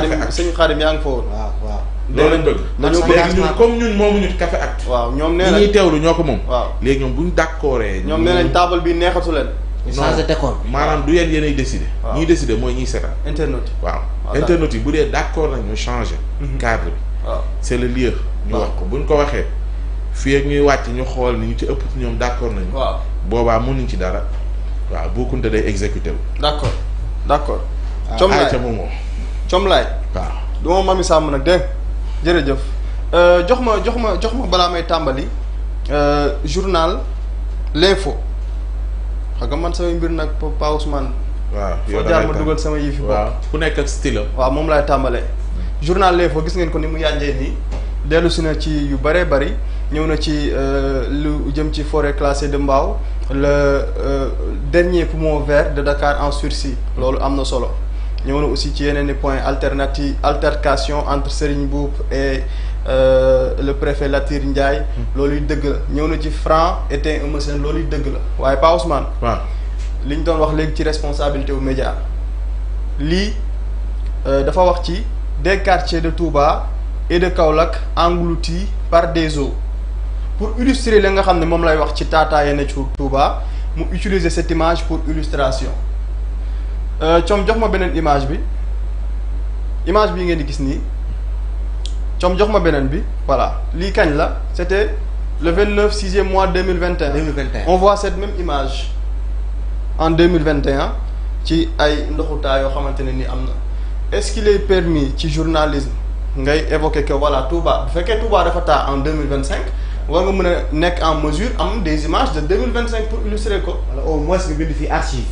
sëñ Xaadim yaa ngi fa woon. waaw loolu lañ bëgg. léegi ñun comme ñun moomuñu café acte. waaw ñoom nee nañ ñi ñuy teewlu ñoo ko moom. waaw léegi ñoom buñ d'accordee. ñoom nee nañ table bi neexatu leen. ñu changé décor bi. maanaam du yéenay décider. waaw ñuy décider mooy ñuy seetaan. internet yi. waaw internet yi bu dee d'accord nañ ñu changer. cadre bi. waaw c'est le lieu. ñu wax ko buñ ko waxee fii ak ñuy wàcc ñu xool ni ñu ci ëpp ci ñoom d'accord nañu. waaw boobaa mënuñ ci dara. waaw Bou Kounta day exécuté wu. d'accord. Comlaay ca moomoo. Comlaay. waaw du ma Mamy Samb nag dégg jërëjëf. jox ma balaa may tàmbali journal l'info xam nga man samay mbir nag Pa Ousmane. waaw foo jaar ma dugal sama yëfi bopp. waaw ku nekk ak style am. waaw moom laay tàmbalee. journal l'info gis ngeen ko ni mu yànjee nii dellu si na ci yu bëree bëri ñëw na ci lu jëm ci forêt classée de Mbao le dernier poumon vert de Dakar en sursis loolu am na solo. ñëw na aussi ci yeneen i point altercation entre Serigne Mboup et le préfet Latir Ndiaye. loolu dëgg la ñëw na ci Franc était un monsieur loolu dëgg la waaye Pa Ousmane. waaw li ñu doon wax léegi ci responsabilité wu média lii dafa wax ci des quartiers de Touba et de Kaolack engloutis par des eaux pour illustrer li nga xam ne moom lay wax ci taataaye na ci Touba mu utiliser cette image pour illustration. Coom jox ma beneen image bi ngeen di gis nii Coom jox ma beneen bi voilà lii kañ la c'était le 29 6e mois 2021. 2021 on voit cette même image en 2021 ci ay ndoxutaa yoo xamante ne ni am na est-ce qu'il est permis ci journalisme ngay évoquer que voilà Touba bu fekkee Touba dafa taa en 2025 war nga mën a nekk en mesure am des images de 2025 pour illustrer ko. wala au moins nga bind fii archive.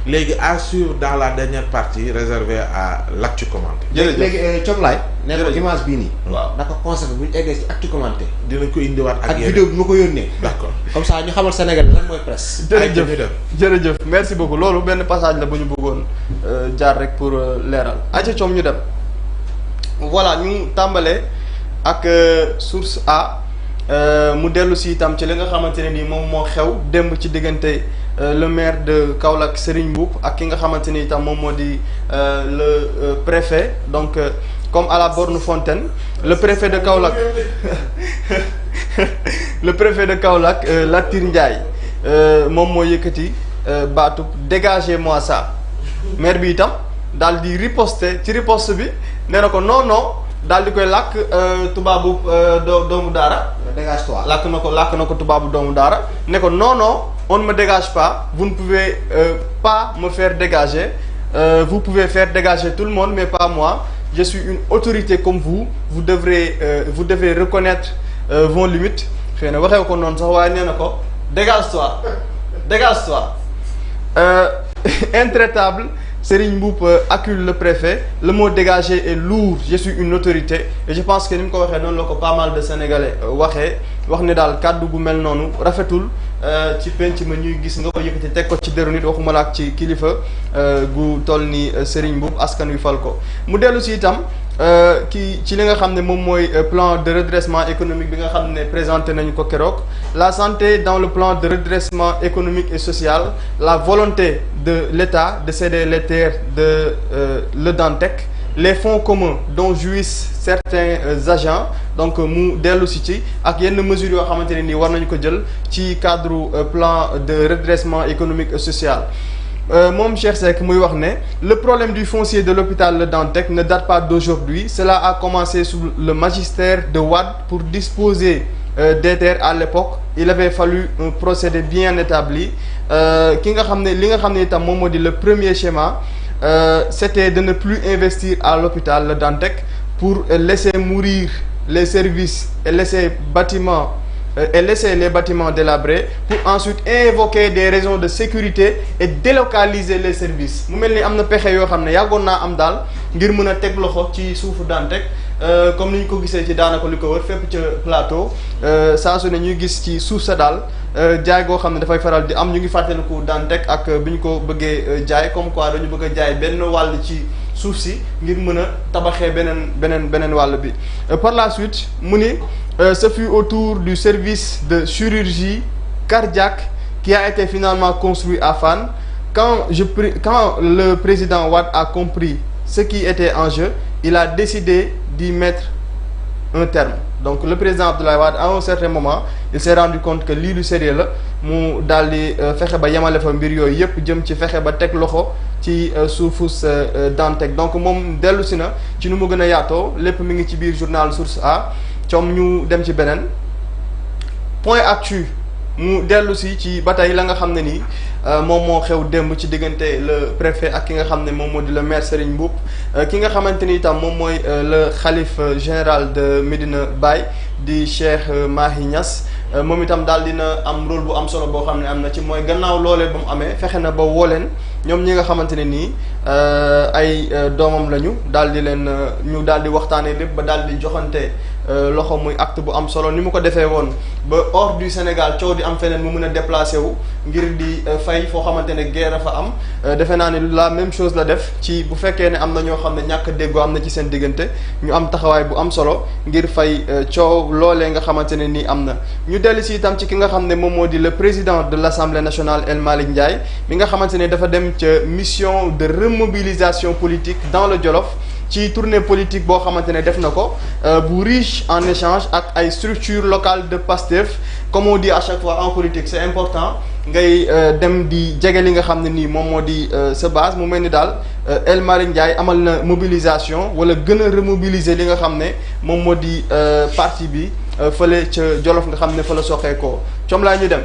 léegi assure dans la dernière partie réservée à l'actu commenté. jërëjëf léegi Comlaay. nee ko jërëjëf image bii nii. waaw na ko conservé bu ñu eggee ci actu commenté. dinañ ko indiwaat ak yeneen vidéo bi ma ko yónnee. d'accord comme ça ñu xamal Sénégal lan mooy presse. jërëjëf merci beaucoup loolu benn passage la bu ñu bëggoon jaar rek pour leeral. ayca Coom ñu dem voilà ñu tàmbalee ak source A mu dellu si itam ci li nga xamante ne ni moom moo xew démb ci diggante. Le maire de Kaolack Serigne Mboup ak ki nga xamante ni itam moom moo di le préfet donc comme à la borne Fontaine le préfet de Kaolack Latir Ndiaye moom moo yëkkati baatub dégagez-moi ça maire bi itam daal di riposter ci riposte bi nee na ko non daal di koy làkk tubaabu doomu daara. dégage-toi làkk na ko tubaabu doomu daara ne ko non. On ne me dégage pas, vous ne pouvez pas me faire dégager, vous pouvez faire dégager tout le monde mais pas moi, je suis une autorité comme vous devez reconnaître vos limites. xëy na waxee ko noonu sax waaye nee na ko dégage-toi intraitable. Serigne Mboup accule le préfet le mot dégagé est lourd je suis une autorité et je pense que ni mu ko waxee noonu la ko pas mal de sénégalais wax ne daal kàddu gu mel noonu rafetul ci penc ma ñuy gis nga ko yëkkati teg ko ci deru nit waxuma la ak ci kilifa gu toll ni Serigne Mboup askan wi fal ko mu dellu si itam ci li nga xam ne moom mooy plan de redressement économique bi nga xam ne présenté nañu ko keroog la santé dans le plan de redressement économique et social la volonté de l'État de céder les terres de Le Dantec les fonds communs dont jouissent certains agents donc mu dellu ci ak yenn mesures yoo xamante ne nii war nañu ko jël ci cadre plan de redressement économique et social moom Cheikh Seck muy wax ne le problème du foncier de l'hôpital Le Dantec ne date pas d'aujourd'hui cela a commencé sous le magistère de Wade pour disposer des terres à l'époque il avait fallu un procédé bien établi li nga xam ne itam moom moo di le premier schéma c'était de ne plus investir à l'hôpital Le Dantec pour laisser mourir les services et laisser les bâtiments délabrés pour ensuite invoquer des raisons de sécurité et délocaliser les services mu mel ni am na pexe yoo xam ne yàggoon naa am daal ngir mën a teg loxo ci suufu Dantec comme ni ñu ko gisee ci daanaka li ko wër fépp ca plateau saa su ne ñuy gis ci suuf sa daal jaay goo xam ne dafay faral di am ñu ngi fàttaliku Dantec ak bi ñu ko bëggee jaay comme quoi dañu bëgg a jaay benn wàll ci suuf si ngir mën a tabaxee beneen wàll bi par la suite mu ni ce fut autour du service de chirurgie cardiaque qui a été finalement construit à Fann quand le président Wade a compris ce qui était en jeu, il a décidé d'y mettre un terme. Donc le président Abdoulaye Wade à un certain moment il s'est rendu compte que lii lu sérieux la mu daal di fexe ba yemale fa mbir yooyu yëpp jëm ci fexe ba teg loxo ci suufus Dantec. Donc moom dellu si na ci nu mu gën a yaatoo lépp mi ngi ci biir journal Source A. coom ñu dem ci beneen point actu mu dellu si ci ba tey la nga xam ne nii moom moo xew démb ci diggante le préfet ak ki nga xam ne moom moo di le maire Serigne Mboup ki nga xamante ni itam moom mooy le xalif général de Medina Baye di Cheikh Mahi Niass moom itam daal dina am rôle bu am solo boo xam ne am na ci mooy gannaaw loolee ba mu amee fexe na ba woo leen ñoom ñi nga xamante ne nii ay doomam lañu daal di leen ñu daal di waxtaanee lépp ba daal di joxante loxo muy acte bu am solo ni mu ko defee woon ba hors du Sénégal coow di am feneen mu mën a déplacé wu ngir di fay foo xamante ne guerre fa am defe naa ne la même chose la def ci bu fekkee ne am na ñoo xam ne ñàkk déggoo am na ci seen diggante ñu am taxawaay bu am solo ngir fay coow loolee nga xamante ne nii am na. ñu dellu si itam ci ki nga xam ne moom moo di le président de l'Assemblée nationale El Malick Ndiaye mi nga xamante ne dafa dem ca mission de remobilisation politique dans le Jolof. ci tournée politique boo xamante ne def na ko bu riche en échange ak ay structures locales de Pastef comme on dit à chaque fois en politique c'est important ngay dem di jege li nga xam ne nii moom moo di sa base mu mel ni daal El Malick Ndiaye amal na mobilisation wala gën a remobiliser li nga xam ne moom moo di parti bi fële ca Jolof nga xam ne fa la soxee ko coom laa ñu dem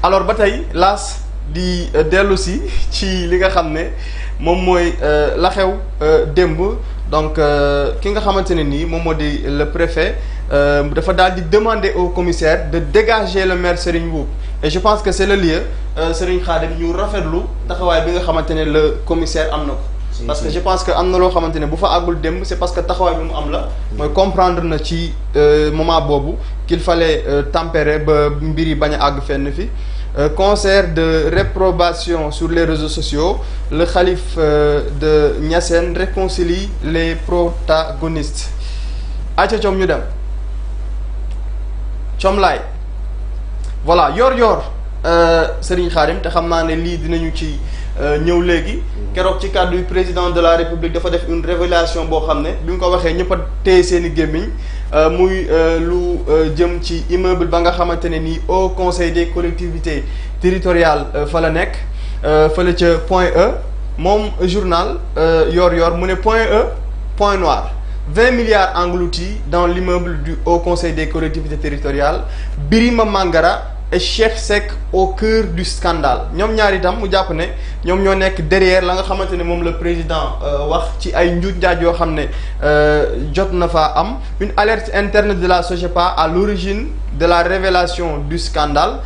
alors ba tey laas di dellu si ci li nga xam ne moom mooy la xew démb donc ki nga xamante ne nii moom moo di le préfet dafa daal di demander au commissaire de dégager le maire Serigne Mboup et je pense que c'est le lieu Serigne Khadim ñu rafetlu taxawaay bi nga xamante ne le commissaire am na ko. parce que je pense que am na loo xamante ne bu fa àggul démb c'est parce que taxawaay bi mu am la. mooy comprendre na ci moment boobu qu'il fallait tempérer ba mbir yi bañ a àgg fenn fi. Concert de réprobation sur les réseaux sociaux, le khalife de Niassène réconcilie les protagonistes. Aïcha Thiom ñu dem Thiom laay voilà yor Serigne Khadim te xam naa ne lii dinañu ci ñëw léegi keroog ci kàddu yu président de la République dafa def une révélation boo xam ne bi nga ko waxee ñëpp a téye seen i gémmiñ muy lu jëm ci immeuble ba nga xamante ne nii au conseil des collectivités territoriales fa la nekk fële ca Point E moom journal yor mu ne Point E point noir 20 milliards engloutis dans l'immeuble du haut conseil des collectivités territoriales Birima Mangara et Cheikh Seck au cœur du scandale ñoom ñaar itam mu jàpp ne ñoom ñoo nekk derrière la nga xamante ne moom le président wax ci ay njuuj njaaj yoo xam ne jot na fa am une alerte interne de la SOGEPA à l'origine de la révélation du scandale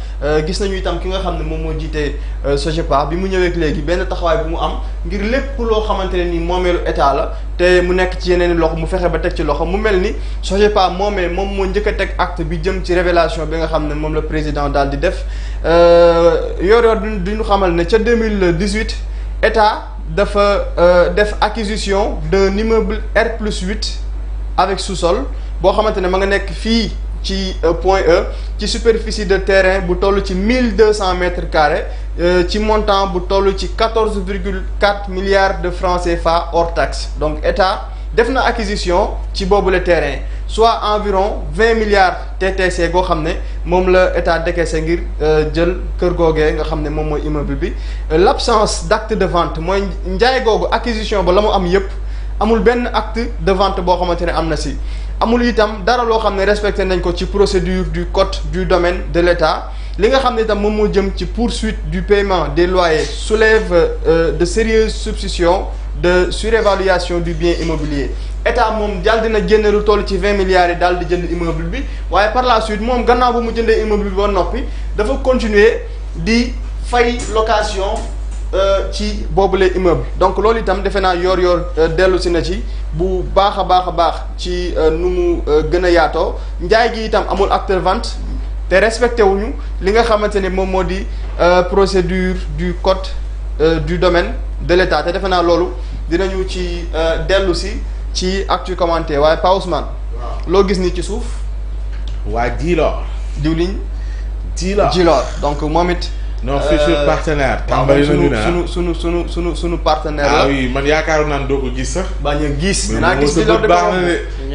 gis nañu itam ki nga xam ne moom moo jiite SOGEPA bi mu ñëwee léegi benn taxawaay bu mu am ngir lépp loo xamante ne ni moomeelu état la te mu nekk ci yeneen loxo mu fexe ba teg ci loxo mu mel ni SOGEPA moom moo njëkk a teg acte bi jëm ci révélation bi nga xam ne moom le président daal di def yor duñu xamal ne ca 2018 état dafa def acquisition d'un immeuble R+8 avec sous-sol boo xamante ne ma nga nekk fii ci Point E ci superficie de terrain bu toll ci 1200 mètres carrés ci montant bu toll ci 14,4 milliards de francs CFA hors taxe donc état def na acquisition ci boobule terrain soit environ 20 milliards TTC goo xam ne moom la état décaissé ngir jël kër googee nga xam ne moom mooy immeuble bi l'absence d'acte de vente mooy njaay googu acquisition ba la mu am yépp amul benn acte de vente boo xamante ne am na si amul itam dara loo xam ne respecté nañ ko ci procédure du code du domaine de l'État li nga xam ne itam moom moo jëm ci poursuite du paiement des loyers soulève de sérieuses suspicions de surévaluation du bien immobilier état moom daal dina génne lu toll ci 20 milliards yi daal di jënd immeuble bi waaye par la suite moom gannaaw bu mu jëndee immeuble bi ba noppi dafa continuer di fay location ci boobule immeuble donc loolu itam defe naa yor dellu si na ci bu baax a baax ci nu mu gën a yaatoo njaay gi itam amul acte de vente te respecté wuñu li nga xamante ne moom moo di procédure du code du domaine de l'État te defe naa loolu dinañu ci dellu si ci actu commenté waaye Pa Ousmane loo gis ni ci suuf waa Djilor diwliñ Djilor donc moom it non futur partenaire. tàmbali nañu sunu partenaire la. ah oui man yaakaaroon naan doo ko gis sax. bañ a gis. mais dinaa gis Djilor di ko romb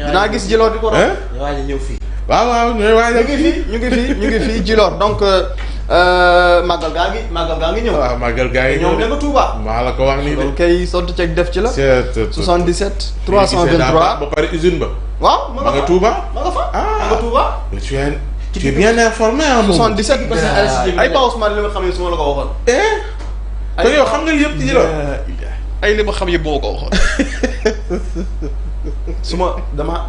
dinaa gis Djilor di ko romb. ñu waaj a ñëw fii. waaw ñooy waajal ñu ngi fii Djilor donc màggal gaa ngi ñëw. waaw màggal gaa ngi ñëw ñoom nga Touba. maa la ko wax nii de. loolu kay sotti ceeg def ci la. 77 323 323 ba pare usine ba. waaw ma nga Touba. ma nga fa ma nga Touba. tu es bien informé ah moom. 77 ay Pa Ousmane li ma xam ne su ma la ko waxoon. kon yow xam nga yëpp ci Djilor. ay li ma xam yëpp boo ko waxoon. su ma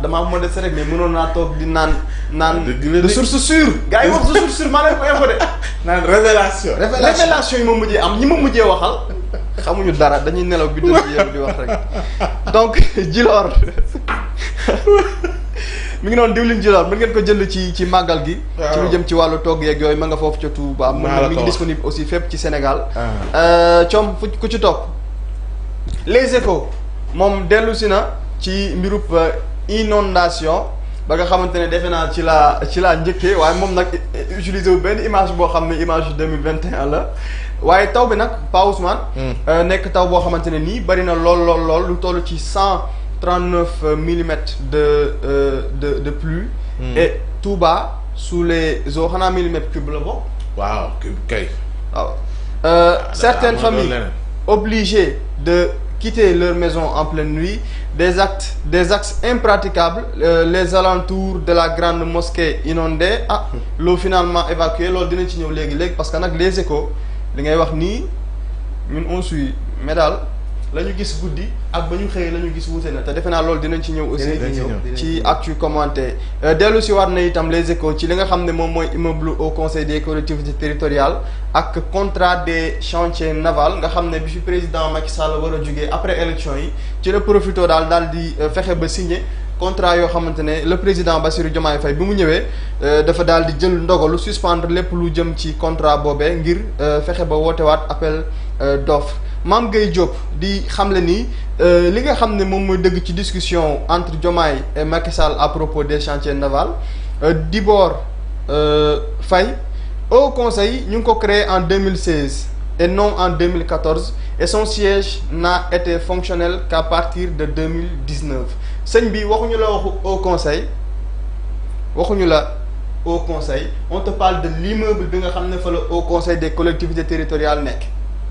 damaa modeste rek mais mënoon naa toog di naan de source sûre. gars yi wax de source sûre maa leen ko info de. naan révélation yi ma mujjee am ñi ma mujjee waxal xamuñu dara dañuy nelaw bi dëgg yëpp di wax rek donc Djilor mi ngi noonu diwlin Djilor mën ngeen ko jënd ci màggal gi. ci lu jëm ci wàllu togg yeeg yooyu ma nga foofu ca Touba. mi ngi disponible aussi fépp ci Sénégal. Thiom ku ci topp Les Échos moom dellu si na ci mbirub inondation ba nga xamante ne defe naa ci laa njëkkee waaye moom nag utilisé wu benn image boo xam ne image 2021 la waaye taw bi nag Pa Ousmane nekk taw boo xamante ne nii bari na lool lu toll ci 139 millimètres de pluie. Et Touba sous les eaux xanaa millimètres cube la bokk. waaw cube kay. waaw certaines familles obligées de quitter leur maison en pleine nuit, des axes impraticables, les alentours de la grande mosquée inondés. L'eau finalement évacuée loolu dinañ ci ñëw léegi parce que nag Les Échos li ngay wax nii ñun on suit mais daal la ñu gis guddi ak ba ñu xëyee la ñu gis wuute na te defe naa loolu dinañ ci ñëw aussi ci actu commenté dellu si war na itam Les Échos ci li nga xam ne moom mooy immeuble au conseil des collectivités territoriales ak contrat des chantiers navals nga xam ne bi fi président Macky Sall war a jugee après élection yi ci la profito daal di fexe ba signé contrat yoo xamante ne le président Bassirou Diomaye Faye bi mu ñëwee dafa daal di jël ndogalu suspendre lépp lu jëm ci contrat boobee ngir fexe ba wootewaat appel d'offre Mame Gueye Diop di xamle ni li nga xam ne moom mooy dëgg ci discussion entre Diomaye et Macky Sall à propos des chantiers navals Dibor Faye au conseil ñu ngi ko créé en 2016 et non en 2014 et son siège n'a été fonctionnel qu'à partir de 2019 sëñ bi waxuñu la waxu au conseil on te parle de l'immeuble bi nga xam ne fa la au conseil des collectivités territoriales nekk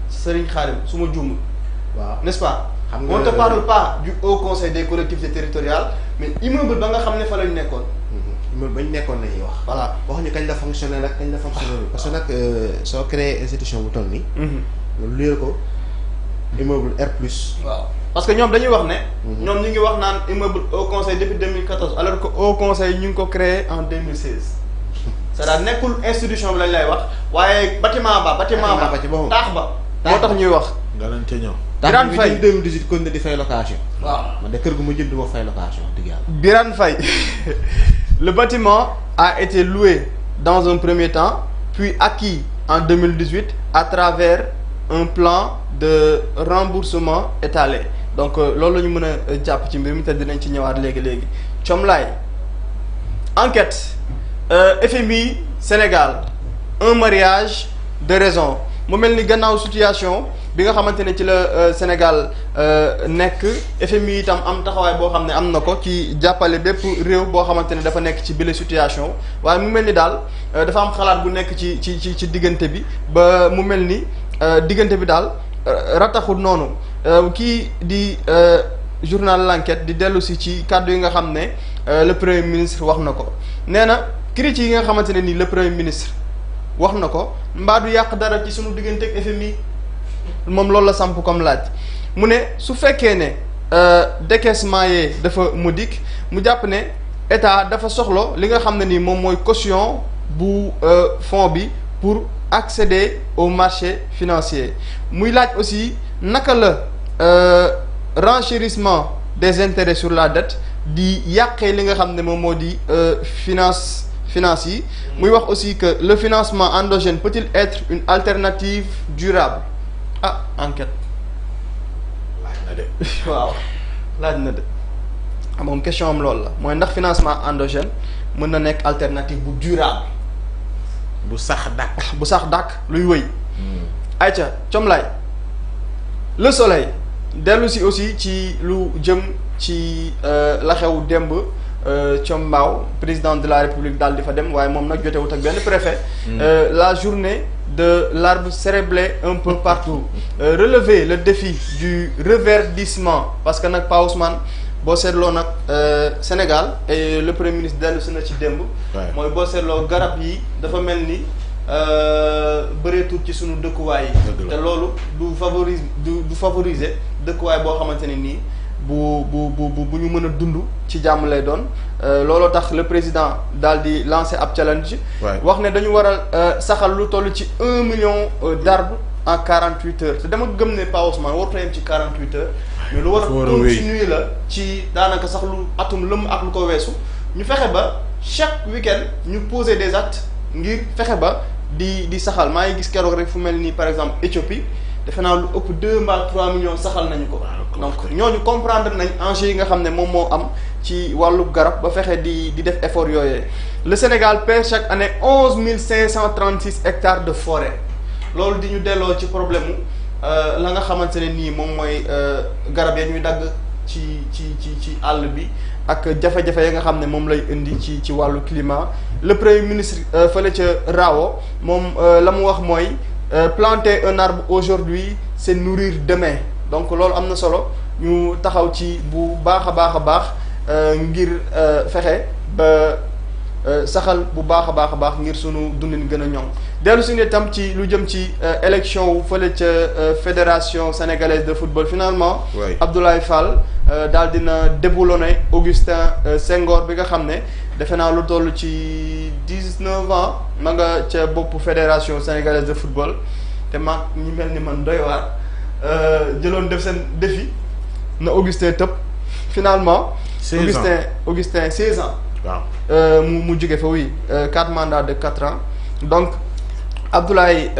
Serigne Khadim su ma juumul. waaw n'est-ce pas. On ne te parle pas du haut conseil des collectivités territoriales mais immeuble ba nga xam ne fa lañ nekkoon. immeuble ba ñu nekkoon la ñuy wax. voilà waxuñu kañ la fonctionnel ak kañ la fonctionnel parce que nag soo créé institution bu toll nii. loolu luyee ko immeuble R+. waaw parce que ñoom dañuy wax ne. ñoom ñu ngi wax naan immeuble au conseil depuis 2014 alors que au conseil ñu ngi ko créé en 2016. c'est-à-dire nekkul institution bi lañ lay wax waaye bâtiment ba taax ba. moo tax ñuy wax. nga leen ca ñëw. Birane Faye 2018 kon di fay location. waaw man de kër gu ma jënd du ma fay location dëgg yàlla. Birane Faye le bâtiment a été loué dans un premier temps puis acquis en 2018 à travers un plan de remboursement étalé donc loolu la ñu mën a jàpp ci mbir mi te dinañ ci ñëwaat léegi Thiomlaye enquête FMI Sénégal un mariage de raison mu mel ni gannaaw situation bi nga xamante ne ci la Sénégal nekk FMI itam am taxawaay boo xam ne am na ko ci jàppale bépp réew boo xamante ne dafa nekk ci bile situation waaye mu mel ni daal dafa am xalaat bu nekk ci diggante bi ba mu mel ni diggante bi daal rataxul noonu kii di journal L'Enquête di dellu si ci kàddu yi nga xam ne le premier ministre wax na ko nee na critiques yi nga xamante ne nii le premier ministre wax na ko mbaa du yàq dara ci sunu diggante ak FMI moom loolu la samp comme laaj mu ne su fekkee ne décaissement yee dafa modique mu jàpp ne état dafa soxla li nga xam ne nii moom mooy caution bu fonds bi pour accéder au marché financier muy laaj aussi naka la renchérissement des intérêts sur la dette di yàqee li nga xam ne moom moo di finance yi muy wax aussi que le financement endogène peut-il être une alternative durable enquête laaj na de waaw laaj na de moom question am loolu la mooy ndax financement endogène mën na nekk alternative bu durable bu sax dàkk luy wëy ayca Comlaay Le Soleil dellu si aussi ci lu jëm ci la xew démb Mbao président de la République daal di fa dem waaye moom nag jotewut ak benn préfet. La journée de l'arbre cérébré un peu partout relever le défi du reverdissement parce que nag Pa Ousmane boo seetloo nag Sénégal et le premier ministre dellu si na ci démb. mooy boo seetloo garab yi dafa mel ni bëreetut ci sunu dëkkuwaay yi. te loolu du favoriser dëkkuwaay boo xamante ne nii bu ñu mën a dund ci jàmm lay doon looloo tax le président daal di lancer ab challenge. wax ne dañu war a saxal lu toll ci 1 million d'arbres en 48 heures te dama gëm ne Pa Ousmane warut a yem ci 48 heures. mais lu war a continuer la ci daanaka sax lu atum lëm ak lu ko weesu ñu fexe ba chaque week-end ñu poser des actes ngir fexe ba di saxal maa ngi gis keroog rek fu mel ni par exemple Éthiopie defe naa lu ëpp 2 mbaa 3 millions saxal nañu ko. donc ñooñu comprendre nañ enjeu yi nga xam ne moom moo am ci wàllu garab ba fexe di def effort yooyee. Le Sénégal perd chaque année 11 536 hectares de forêt loolu di ñu delloo ci problème mu la nga xamante ne nii moom mooy garab ya ñuy dagg ci àll bi ak jafe-jafe ya nga xam ne moom lay indi ci wàllu climat. Le premier ministre fële ca Rao moom la mu wax mooy planter un arbre aujourd'hui c'est nourrir demain. donc loolu am na solo ñu taxaw ci bu baax a baax ngir fexe ba saxal bu baax a baax ngir sunu dundin gën a ñoŋ dellu si ne tam ci lu jëm ci élection wu fële ca fédération sénégalaise de football finalement. Abdoulaye Fall daal dina déboulonné Augustin Senghor bi nga xam ne defe naa lu toll ci 19 ans ma nga ca boppu fédération sénégalaise de football te mag ñi mel ni man doy waar. jëloon def seen défi na Augustin tëb finalement. 16 ans Augustin 16 ans. waaw mu jóge fa oui 4 mandats de 4 ans donc Abdoulaye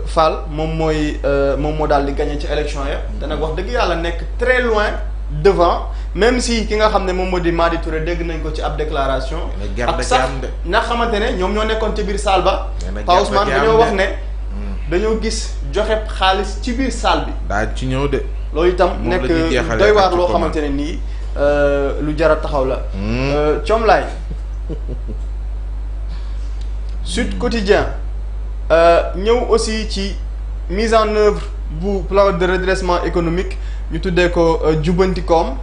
Fall moom moo daal di gagné ci élection ya te nag wax dëgg yàlla nekk très loin devant même si ki nga xam ne moom moo di Madi Touré dégg nañ ko ci ab déclaration. ak sax nga xamante ne ñoom ñoo nekkoon ci biir salle ba. Pa Ousmane dañoo wax ne. dañoo gis joxe xaalis ci biir salle bi. daa ci ñëw de. loolu itam nekk doy waar loo xamante ne nii lu jar a taxaw la. Comlaay Sud Quotidien ñëw aussi ci mise en œuvre bu plan de redressement économique ñu tuddee ko jubbantikoom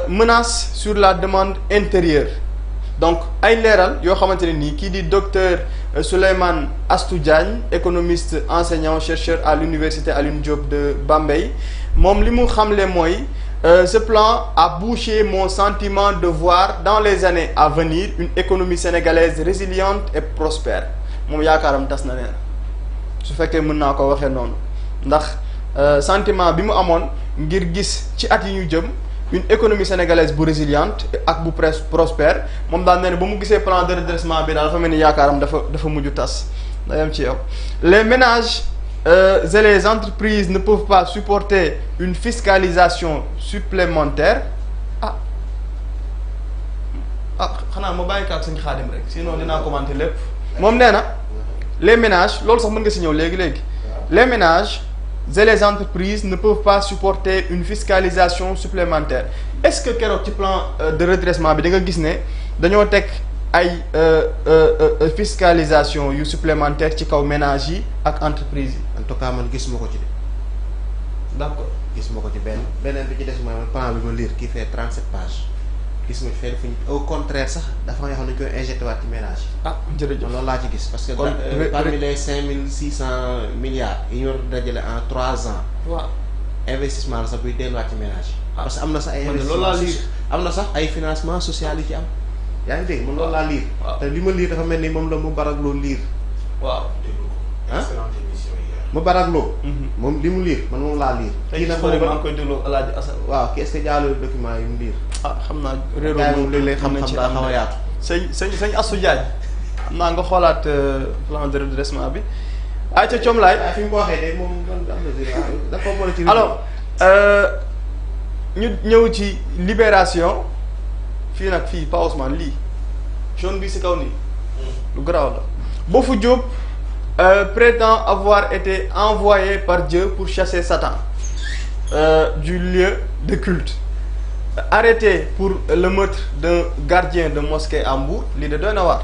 menace sur la demande intérieure donc ay leeral yoo xamante ne nii kii di docteur Souleymane Astou Diagne économiste enseignant chercheur à l'université Alioune Diop de Bambey moom li mu xamle mooy ce plan a bouché mon sentiment de voir dans les années à venir une économie sénégalaise résiliente et prospère moom yaakaaram tas na neen su fekkee mën naa ko waxee noonu ndax sentiment bi mu amoon ngir gis ci at yi ñu jëm une économie sénégalaise bu résiliente ak bu prospère moom daal nee na ba mu gisee plan de redressement bi daal dafa mel ni yaakaaram dafa mujj tas da yam ci yow. Les ménages et les entreprises ne peuvent pas supporter une fiscalisation supplémentaire xanaa ma bàyyi kaat suñu xaadim rek sinon dinaa commenter lépp moom nee na les ménages loolu sax mën nga si ñëw léegi les ménages et les entreprises ne peuvent pas supporter une fiscalisation supplémentaire est-ce que keroog ci plan de redressement bi da nga gis ne dañoo teg ay fiscalisation yu supplémentaire ci kaw ménages yi ak entreprises yi. en tout cas man gisuma ko ci de. d'accord gisuma ko ci beneen bi ci des mooy man plan bi ma lire qui fait 37 pages gisuma ci fenn fu ñu au contraire sax dafa nga xam ne ñu koy injecté waat ci ménage yi. jërëjëf loolu laa ci gis parce que parmi les 5600 milliards yi ñu war a dajale en 3 ans. waaw investissement la sax buy delluwaat ci ménage yi. parce que am na sax ay investissement am na sax ay financement social yu ci am. yaa ngi dégg man loolu laa liir. te li ma liir dafa mel ni moom la mu barak loo liir. waaw. mu barak loo. moom li mu liir man moom laa liir. kii nag maa ngi koy déglu El Hadj Assane. waaw kii est-ce que jàllale document yi mu liir. xam naa réeróo moom léeg-léeg xam-xam daa xaw a yaatu. sëñ Astou Diagne xam naa nga xoolaat plan de redressement bi. ayca Comlaay. fi mu ko waxee de moom dafa mën a ci. alors ñu ñëw ci libération. fii nag fii Pa Ousmane lii jaune bi si kaw nii lu garaaw la Bofou Diop prétend avoir été envoyé par Dieu pour chasser Satan du lieu de culte. Arrêté pour le meurtre d'un gardien de mosquée à Mbour lii de doy na waar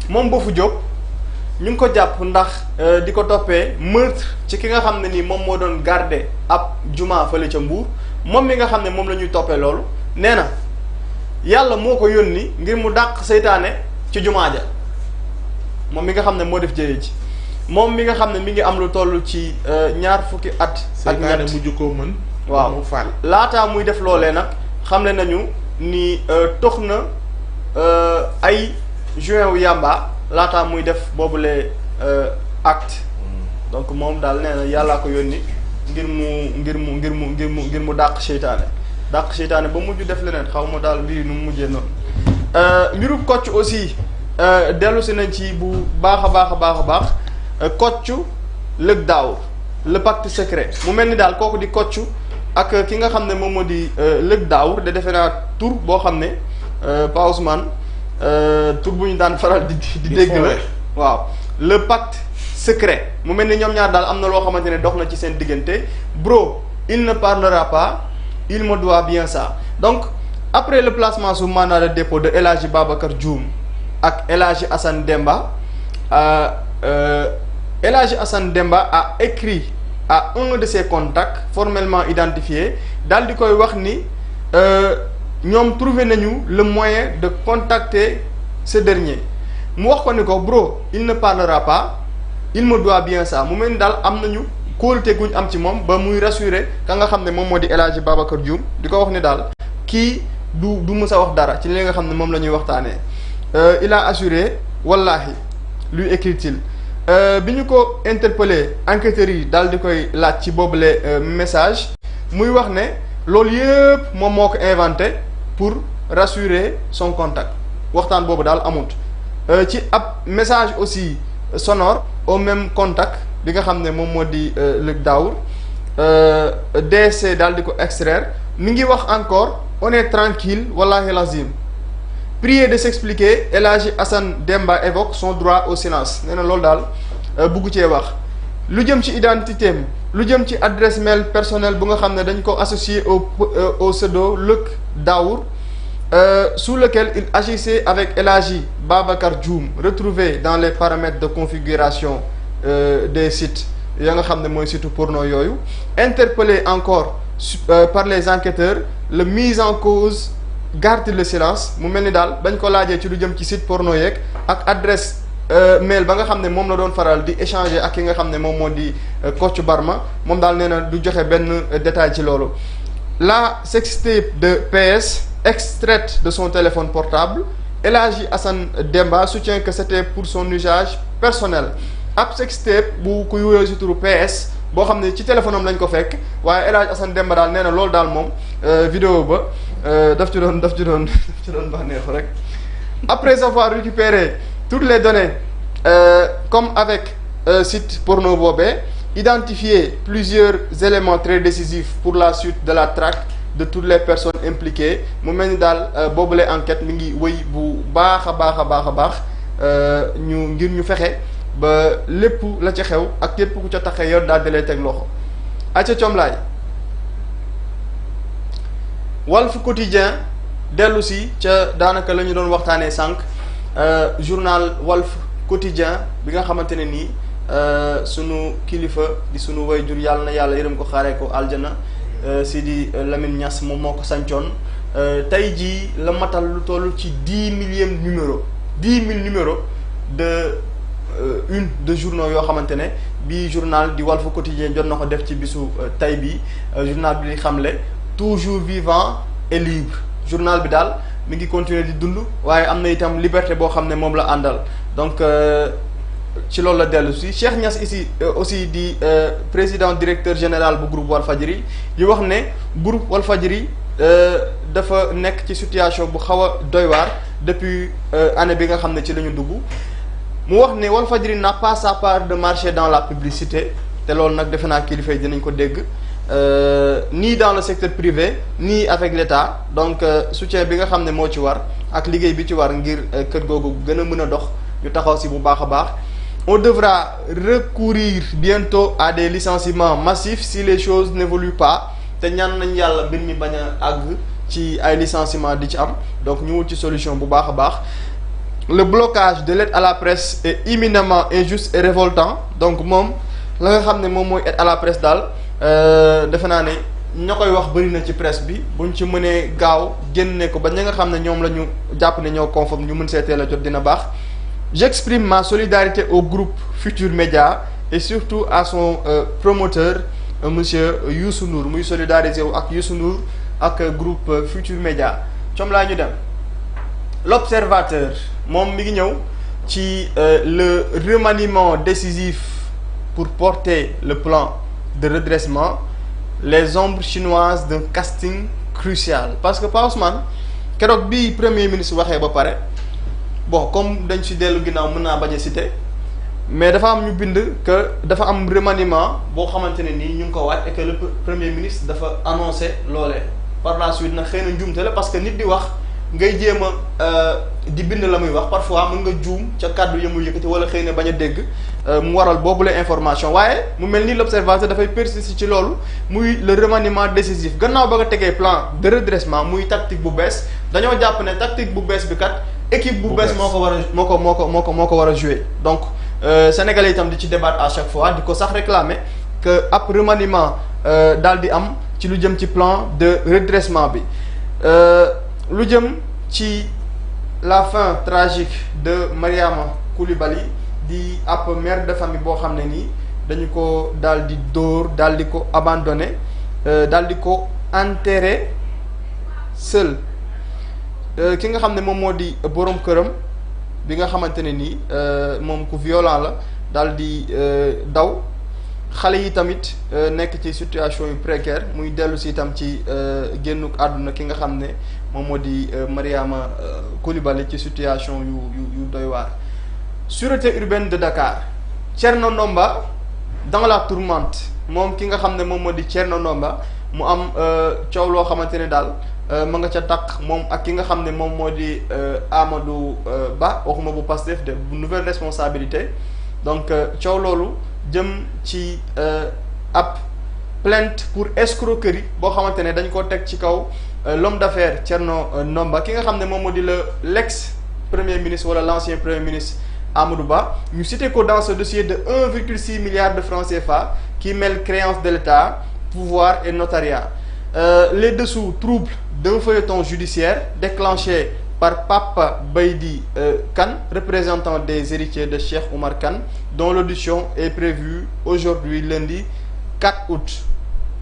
moom Bofou Diop ñu ngi ko jàpp ndax di ko toppee meurtre ci ki nga xam ne nii moom moo doon garder ab juma fële ca Mbour moom mi nga xam ne moom la ñuy toppee loolu nee na yàlla moo ko yónni ngir mu dàq seytaane ci jumaa ja moom mi nga xam ne moo def jëye ji moom mi nga xam ne mi ngi am lu toll ci ñaar fukki at ak ñett mujj koo mën waaw mu faal laataa muy def loolee nag xamle nañu ni tox na ay juin wu yàmba laataa muy def boobule acte donc moom daal nee na yàllaa ko yónni ngir mu dàq seytaane ba mujj def leneen xaw ma daal mbiri nu mu mujjee noonu mbiru Kocc aussi dellu si nañ ci bu baax a baax Kocc Lëg Daawur le pacte secret mu mel ni daal kooku di Kocc ak ki nga xam ne moom moo di Lëg Daawur de defe naa tur boo xam ne Pa Ousmane tur bu ñu daan faral di dégg la waaw le pacte secret mu mel ni ñoom ñaar daal am na loo xamante ne dox na ci seen diggante bro il ne parlera pas il me doit bien ça donc après le placement sous mandat de dépôt de El Hadji Babacar Dioum ak El Hadji Assane Demba El Hadji Assane Demba a écrit à un de ses contacts formellement identifiés daal di koy wax ni ñoom trouvé nañu le moyen de contacter ce dernier mu wax ko ni ko bro il ne parlera pas il me doit bien ça mu mel ni daal am nañu kóolute guñ am ci moom ba muy rassurer ka nga xam ne moom moo di El Hadji Babacar Dioum di ko wax ni daal kii du mës a wax dara ci li nga xam ne moom la ñuy waxtaanee il a assuré wallahi lui écrit-il bi ñu ko interpellé enquêteurs yi daal di koy laaj ci boobule message muy wax ne loolu yëpp moom moo ko inventé pour rassurer son contact waxtaan boobu daal amut ci ab message aussi sonore au même contact bi nga xam ne moom moo di Lëg Daawur DC daal di ko extraire mi ngi wax encore on est tranquille wallahi lazim priez de s'expliquer El Hadji Assane Demba évoque son droit au silence nee na loolu daal bugg cee wax lu jëm ci identité am lu jëm ci adresse mail personnelle bu nga xam ne dañ ko associé au pseudo Lëg Daawur sous lequel il agissait avec El Hadji Babacar Dioum retrouvé dans les paramètres de configuration des sites ya nga xam ne mooy site porno yooyu interpellé encore par les enquêteurs le mise en cause garde le silence mu mel ni daal bañ ko laajee ci lu jëm ci site porno yeeg ak adresse mail ba nga xam ne moom la doon faral di échanger ak ki nga xam ne moom moo di Kocc Barma moom daal nee na du joxe benn détail ci loolu. La sextape de PS extraite de son téléphone portable El Hadji Assane Demba soutient que c'était pour son usage personnel ab sextape bu ku yuyoo si turu PS boo xam ne ci téléphone am lañ ko fekk waaye El Hadji Assane Demba daal nee na loolu daal moom vidéo ba daf ci doon bànneexu rek. Après avoir récupéré toutes les données comme avec site porno boobee identifier plusieurs éléments très décisifs pour la suite de la traque de toutes les personnes impliquées mu mel ni daal boobule enquête mi ngi wëy bu baax a baax ngir ñu fexe ba lépp la ca xew ak képp ku ca taxee yoon daal di lay teg loxo. Aca Comlaay Walf Quotidien dellu si ca daanaka la ñu doon waxtaanee sànq journal Walf Quotidien bi nga xamante ne nii sunu kilifa di sunu wayjur yàlla na yàlla yërëm ko xaaree ko aljana Sidi Lamine Niass moom moo ko sancoon tey jii la matal lu toll ci 10 000 numéros de une de journaux yoo xamante ne bii journal di Walf Quotidien jot na ko def ci bisu tey bi journal bi di xamle toujours vivant et libre journal bi daal mi ngi continuer di dund waaye am na itam liberté boo xam ne moom la àndal donc ci loolu la dellu si Cheikh Niass ici aussi di président directeur général bu groupe Walfadjri yi wax ne groupe Walfadjri dafa nekk ci situation bu xaw a doy waar depuis année bi nga xam ne ci la ñu dugg mu wax ne Walfadjri n'a pas sa part de marché dans la publicité te loolu nag defe naa kilifa yi dinañ ko dégg ni dans le secteur privé ni avec l'État donc soutien bi nga xam ne moo ci war ak liggéey bi ci war ngir kër googu gën a mën a dox ñu taxaw si bu baax a baax on devra recourir bientôt à des licenciements massifs si les choses n'évoluent pas te ñaan nañ yàlla mbir mi bañ a àgg ci ay licenciements di ci am donc ñu wut ci solution bu baax a baax. Le blocage de l'aide à la presse est imminemment injuste et révoltant donc moom la nga xam ne moom mooy aide à la presse daal defe naa ne ña koy wax bëri na ci presse bi buñ ci mënee gaaw génne ko ba ña nga xam ne ñoom la ñu jàpp ne ñoo conforme ñu mën seetee la jot dina baax. J'exprime ma solidarité au groupe Futurs Médias et surtout à son promoteur monsieur Youssou Ndour muy solidariser wu ak Youssou Ndour ak groupe Futurs Médias coom laa ñu dem. L'Observateur moom mi ngi ñëw ci le remaniement décisif pour porter le plan de redressement les ombres chinoises d'un casting crucial parce que Pa Ousmane keroog bi premier ministre waxee ba pare bon comme dañ ci dellu ginnaaw mën naa bañ a citer mais dafa am ñu bind que dafa am remaniement boo xamante ne nii ñu ngi ko waaj et que le premier ministre dafa annoncé loolee par la suite nag xëy na njuumte la parce que nit di wax ngay jéem a di bind la muy wax parfois mën nga juum ca kàddu ya muy yëkkati wala xëy na bañ a dégg mu waral boobu la information waaye mu mel ni l'Observateur dafay persister ci loolu muy le remaniement décisif gannaaw ba nga tegee plan de redressement muy tactique bu bees dañoo jàpp ne tactique bu bees bi kat équipe bu bees moo ko war a moo ko war a jouer donc sénégalais itam di ci débattre à chaque fois di ko sax réclamer que ab remaniement daal di am ci lu jëm ci plan de redressement bi lu jëm ci la fin tragique de Mariama Coulibaly di ab mère de famille boo xam ne nii dañu ko daal di dóor daal di ko abandonné daal di ko enterré seul ki nga xam ne moom moo di borom këram bi nga xamante ne nii moom ku violent la daal di daw xale yi tamit nekk ci situation yu précaire muy dellu si itam ci génnuk àdduna ki nga xam ne moom moo di Mariama Coulibaly ci situation yu doy waar. Sûreté urbaine de Dakar Thierno Ndomba dans la tourmente moom ki nga xam ne moom moo di Thierno Ndomba mu am coow loo xamante ne daal ma nga ca takk moom ak ki nga xam ne moom moo di Amadou Ba waxuma bu Pastef de bu nouvelle responsabilité donc coow loolu jëm ci ab plainte pour escroquerie boo xamante ne dañ ko teg ci kaw l'homme d'affaires Thierno Ndomba ki nga xam ne moom moo di l'ex premier ministre wala l'ancien premier ministre Amadou Ba ñu cité ko dans ce dossier de 1,6 milliard de francs CFA qui mêle créances de l'État pouvoir et notariat les dessous troubles d'un feuilleton judiciaire déclenché par Papa Baydi Kane, représentant des héritiers de Cheikh Oumar Kane, dont l'audition est prévue aujourd'hui lundi 4 août.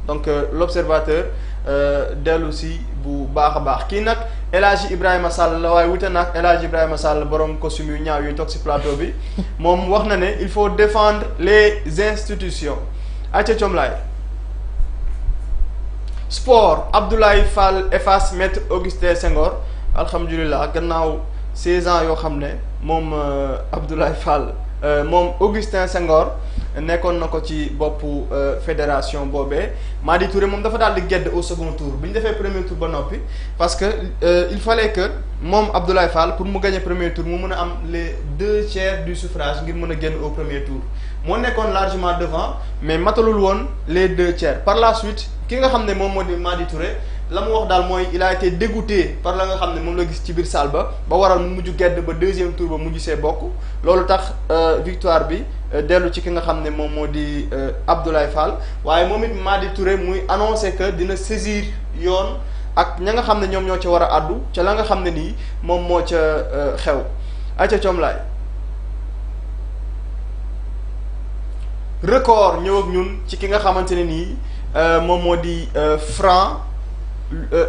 Donc l'Observateur dellu si bu baax a baax kii nag El Hadji Ibrahima Sall la waaye wute nag El Hadji Ibrahima Sall borom costume yu ñaaw yu toog si plateau bi moom wax na ne il faut défendre les institutions. Aïcha Thiomlaye sport Abdoulaye Fall efface maître Augustin Senghor. Alhamdulilah gannaaw 16 ans yoo xam ne moom Abdoulaye Fall moom Augustin Senghor nekkoon na ko ci boppu fédération boobee Madi Touré moom dafa daal di gedd au second tour bi ñu defee premier tour ba noppi parce que il fallait que moom Abdoulaye Fall pour mu gagner premier tour mu mën a am les 2/3 du suffrage ngir mën a génn au premier tour moo nekkoon largement devant mais matalul woon les 2/3 par la suite ki nga xam ne moom moo di Madi Touré la mu wax daal mooy il a été dégoûté par la nga xam ne moom la gis ci biir salle ba waral mu mujj gedd ba deuxième tour ba mujj see bokk loolu tax victoire bi dellu ci ki nga xam ne moom moo di Abdoulaye Fall waaye moom it Madi Touré muy annoncé que dina saisir yoon ak ña nga xam ne ñoom ñoo ca war a àddu ca la nga xam ne nii moom moo ca xew Aïcha Thiomlaye record ñëw ak ñun ci ki nga xamante ne nii moom moo di Franc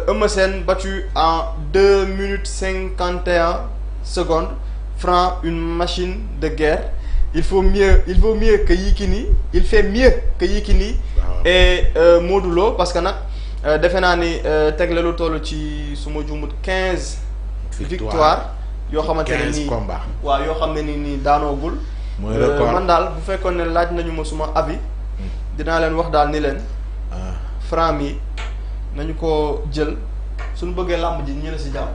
Eumeu Sène battu en 2 minutes 51 secondes Franc une machine de guerre il vaut mieux que Yékini il fait mieux que Yékini et Modou Lo parce que nag defe naa ni teg la lu toll ci su ma juumut 15 victoire yoo xamante ne nii waaw yoo xam ne nii daanoogul man daal bu fekkoon ne laaj nañu ma suma avis dinaa leen wax daal ni leen Franc mi nañu ko jël suñu bëggee làmb ji ñu ne si jàmm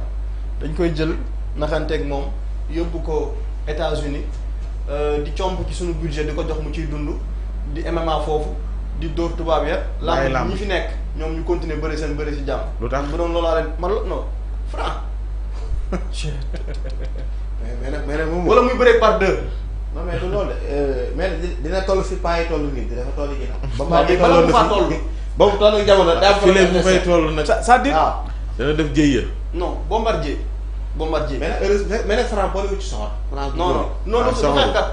dañ koy jël naxanteeg moom yóbbu ko États-Unis di comp ci suñu budget di ko jox mu ciy dund di MMA foofu di dóor tubaab ya lamb ñi fi nekk ñoom ñu continuer bëri seen bëri si jàmm. lu tax bu doon loolaa leen man non Franc. mais nag moom wala muy bëree par deux. non mais du loolu de mais dina toll fi paa yi toll nii dafa toll ci ba mu faa toll ba mu toll jamono daa fi léegi mu fay toll nag. c'est-à-dire dana def jéeya. non bombardier. mais nag heureusement mais nag Franc boole wu ci soxor. non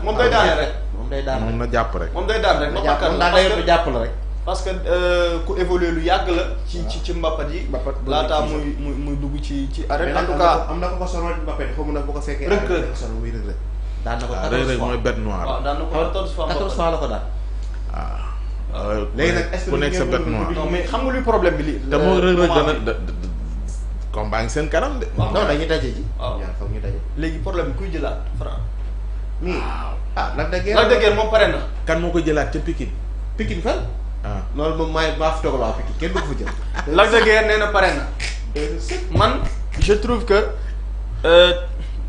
moom day daane rek. moom day daan moom na jàpp rek. moom day daan rek moom daa day jàpp la rek. parce que ku évoluer lu yàgg la. ci mbappat yi. laataa muy dugg ci arène. en tout cas am na ko sonal ci mbappat yi xamu na bu ko fekkee. Reug Reug ko sonal muy Reug Reug. daan na ko 14 fois mooy bête noire. waaw daan na ko 14 fois 14 fois la ko daan. waaw. léegi nag est-ce que ku nekk sa bête noire. non mais xam nga luy problème bi lii. te moo Reug Reug dana combat ngi seen kanam de. waaw non dañuy daje ji. waaw ñaar foog ñu daje. léegi problème bi kuy jëlaat Franc. nii Lac de Guiers. Lac de Guiers moom pare na. kan moo ko jëlaat ca Pikine. Pikine fan. loolu moom maa fi toogal waa Pikine kenn du ko fa jël. Lac de Guiers nee na pare na. man je trouve que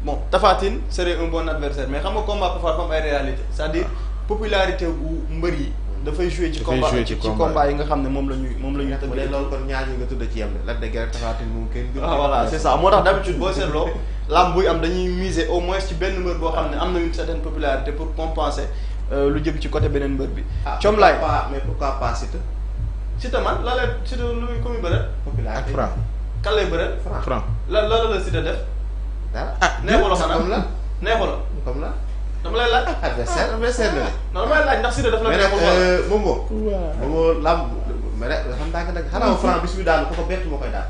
bon Tapha Tine serait un bon adversaire mais xam nga combat parfois comme ay réalité c'est-à-dire popularité bu mbër yi. dafay jouer ci combat ci combat yi nga xam ne moom la ñuy bu dee loolu kon ñaar ñi nga tudd ci yem de Lac de Guiers Tapha Tine moom kenn. voilà c'est ça moo tax d'habitude boo seetloo lamb buy am dañuy miser au moins ci benn mbër boo xam ne am na une certaine popularité pour compenser lu jëm ci côté beneen mbër bi. Comlaay mais pourquoi pas Siteu. Siteu man la leen Siteu lu muy comme bëre. popularité ak Franc. kan lay bëre. Franc la Siteu def. dara neexu la xanaa comme la neexu la. comme la. dama lay laaj. adversaire la. non dama lay laaj ndax Siteu daf la neexul wala. mais nag moom lamb mais nag dafa ndànk nag xanaa Franc bis bi daal ku ko bett moo koy daal.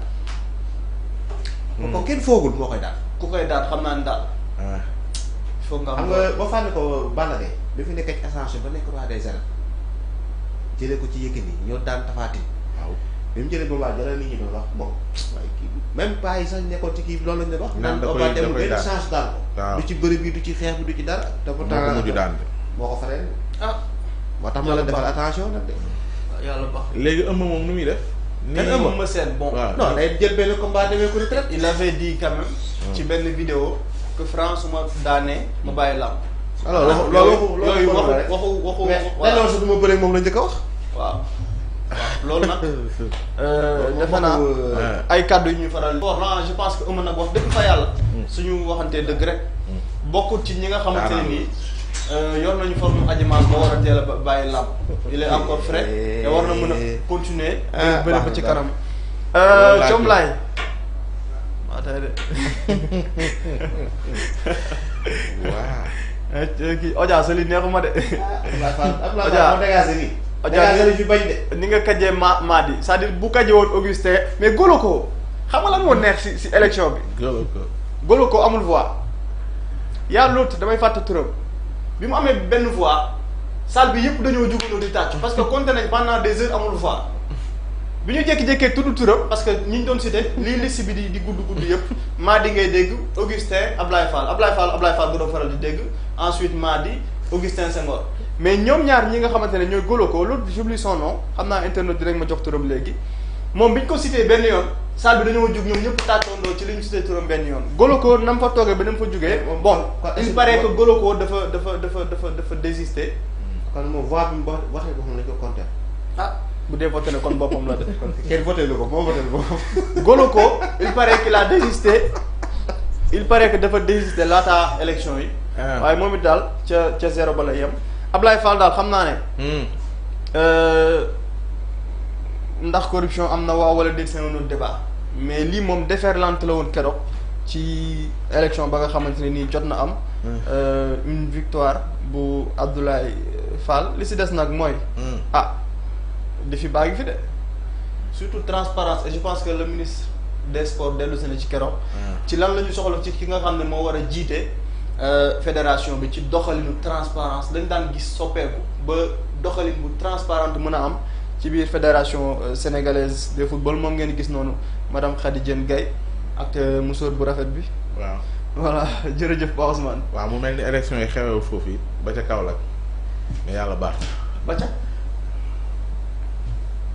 ko kenn foogul moo koy daal. ku koy daal xam naa ni daal. foog nga xam nga boo fànn ko Balla Gaye bi fi nekk ci ascension ba nekk roi des arènes jëlee ko ci Yékini ñoo daan Tapha Tine. waaw bi mu jëlee boobaa jëlee nit ñi doon wax bon waaye kii même pas yi sax nekkoon ci kii bi loolu lañ doon wax. naan da koy dem benn chance daal ko. waaw du ci bëri bi du ci xeex bi du ci dara. te pourtant moo ko mujj daan de. moo ko faree. moo tax ma la yàlla defal attention nag de. yàlla baax. léegi ëmb moom nu muy def. kan ëmb ma seen bon. non day jël benn combat demee ko retraite. il avait dit quand même. ci benn vidéo que France su ma daanee ma bàyyi làmb. alors loolu yooyu waxu mais loolu sax du ma bëree moom la njëkk a wax. waaw loolu nag defe naa ay kàddu yu ñuy faral di je pense que ëmb nag wax dëgg fa yàlla suñu waxantee dëgg rek bokkul ci ñi nga xamante ne nii yor nañu forme ajiman ba war a teel a bàyyi làmb il est encore frais te war na mën a continuer bëri ba ci kanam Comlaay waa tey de waaw kii Odia sa li neexuma de Odia fi bañ de. ni nga kajee Madi c'est-à-dire bu kaje woon Augustin mais Goloko xam nga lan moo neex si élection bi. Goloko amul voix. y'a l'autre damay fàtte turam bi mu amee benn voix salle bi yëpp dañoo jugandoo di tàcc parce que compté nañ pendant des heures amul voix bi ñu jékki-jékkee tudd turam parce que ñi ñu doon cité lii liste bi di gudd yëpp Madi ngay dégg Augustin Ablaye Fall nga doon faral di dégg ensuite Madi Augustin Senghor. mais ñoom ñaar ñi nga xamante ne ñooy Goloko l'autre j'oublie son nom xam naa internet dinañ ma jox turam léegi moom bi ñu ko cité benn yoon salle bi dañoo jug ñoom ñëpp tàccoondoo ci li ñu cité turam benn yoon. Goloko na mu fa toogee ba na mu fa jugee. bon il paraît que Goloko dafa désister. kon moom voix bi mu voté ko xam nañu ko compter. bu dee voté ne kon boppam la de. kenn voté lu ko moo voté lu ko. Goloko il paraît qu'il a désisté il paraît que dafa désister laata élection yi. waaye moom it daal ca zéro ba la yem. Ablaye Fall daal xam naa ne. ndax corruption am na waaw wala déet c'est un autre débat mais lii moom déferlante la woon keroog ci élection ba nga xamante ne nii jot na am. une victoire bu Abdoulaye Fall li si des nag mooy. défi baa ngi fi de surtout transparence et je pense que le ministre des sports dellu si na ci keroog. ci lan la ñu soxla ci ki nga xam ne moo war a jiite. fédération bi ci doxalinu transparence dañ daan gis soppeeku ba doxalin bu transparente mën a am ci biir fédération sénégalaise de football moom ngeen gis noonu madame Khady Diène Gaye ak musóor bu rafet bi. waaw voilà jërëjëf Ba Ousmane. waaw mu mel ni élection yi xewee foofu it ba ca Kaolack mais yàlla baax na. ba ca.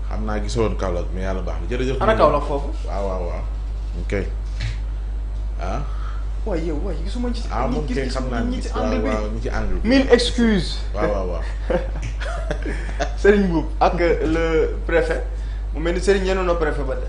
xam naa gisoon Kaolack mais yàlla baax na jërëjëf. ana Kaolack foofu. waaw ok waaye yow waaye gisuma ci. moom kay xam naa ñi ci angle bi ñi ci angle bi. 1000 excuses. waaw. Serigne Mboup ak le préfet mu mel ni Serigne yenoon na préfet ba de.